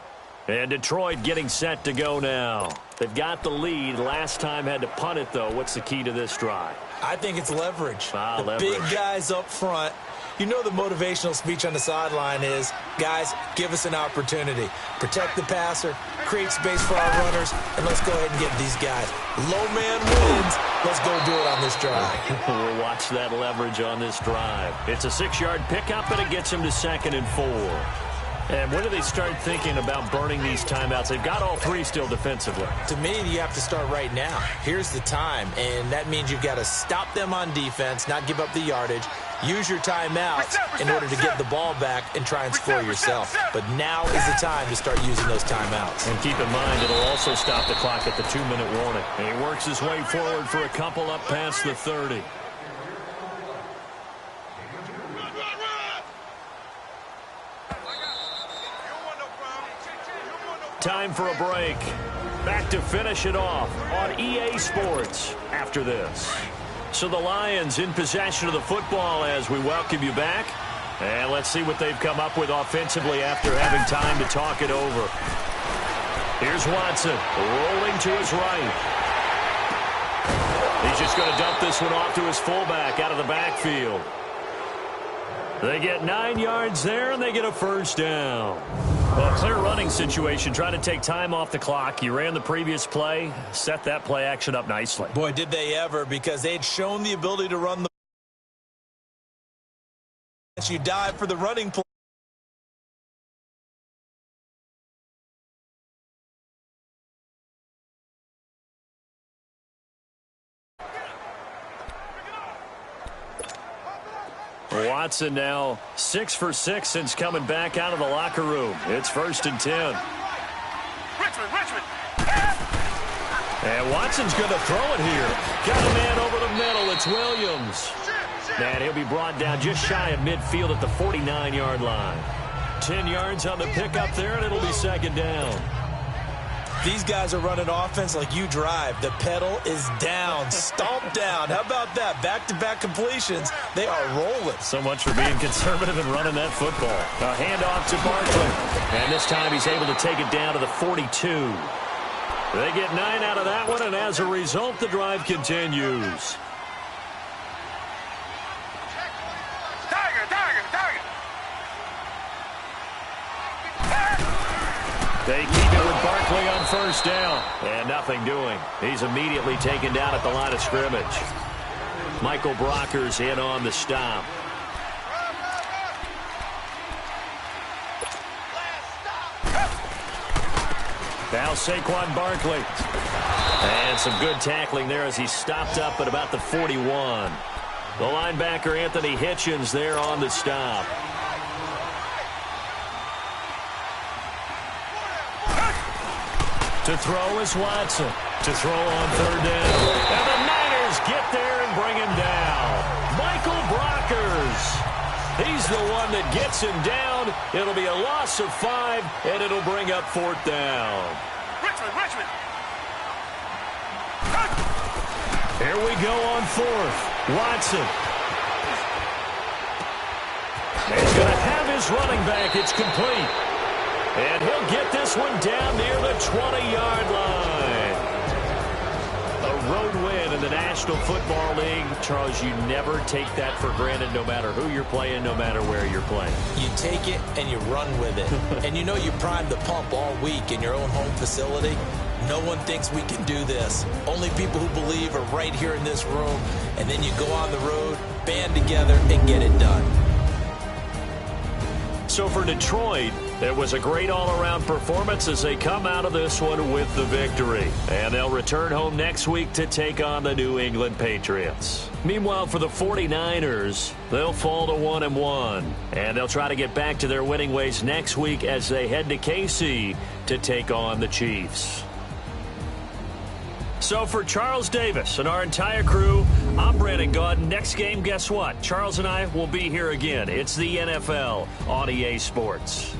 And Detroit getting set to go now. They've got the lead. Last time had to punt it, though. What's the key to this drive? I think it's leverage. Leverage. Big guys up front. You know the motivational speech on the sideline is, guys, give us an opportunity. Protect the passer, create space for our runners, and let's go ahead and get these guys. Low man wins. Let's go do it on this drive. We'll watch that leverage on this drive. It's a 6-yard pickup, and it gets him to 2nd and 4. And when do they start thinking about burning these timeouts? They've got all 3 still defensively. To me, you have to start right now. Here's the time, and that means you've got to stop them on defense, not give up the yardage, use your timeouts in order to get the ball back and try and score yourself. But now is the time to start using those timeouts. And keep in mind, it'll also stop the clock at the 2-minute warning. And he works his way forward for a couple up past the 30. Time for a break. Back to finish it off on EA Sports after this. So the Lions in possession of the football as we welcome you back. And let's see what they've come up with offensively after having time to talk it over. Here's Watson rolling to his right. He's just going to dump this one off to his fullback out of the backfield. They get 9 yards there, and they get a 1st down. Well, clear running situation, trying to take time off the clock. You ran the previous play, set that play action up nicely. Boy, did they ever, because they'd shown the ability to run the... You dive for the running play. Watson now 6 for 6 since coming back out of the locker room. It's 1st and 10. Richmond. And Watson's going to throw it here. Got a man over the middle. It's Williams. And he'll be brought down just shy of midfield at the 49-yard line. 10 yards on the pickup there, and it'll be 2nd down. These guys are running offense like you drive. The pedal is down, stomped down. How about that? Back-to-back completions. They are rolling. So much for being conservative and running that football. A handoff to Barkley. And this time he's able to take it down to the 42. They get 9 out of that one, and as a result, the drive continues. They keep it with Barkley on 1st down. And nothing doing. He's immediately taken down at the line of scrimmage. Michael Brocker's in on the stop. Now Saquon Barkley. And some good tackling there as he stopped up at about the 41. The linebacker Anthony Hitchens there on the stop. To throw is Watson. To throw on 3rd down. And the Niners get there and bring him down. Michael Brockers. He's the one that gets him down. It'll be a loss of 5, and it'll bring up 4th down. Richmond. Here we go on 4th. Watson. And he's going to have his running back. It's complete. And he'll get this one down near the 20-yard line. A road win in the National Football League. Charles, you never take that for granted no matter who you're playing, no matter where you're playing. You take it and you run with it. And you know you primed the pump all week in your own home facility. No one thinks we can do this. Only people who believe are right here in this room. And then you go on the road, band together, and get it done. So for Detroit, It was a great all-around performance as they come out of this one with the victory. And they'll return home next week to take on the New England Patriots. Meanwhile, for the 49ers, they'll fall to 1-1. And they'll try to get back to their winning ways next week as they head to KC to take on the Chiefs. So for Charles Davis and our entire crew, I'm Brandon Gaudin. Next game, guess what? Charles and I will be here again. It's the NFL on EA Sports.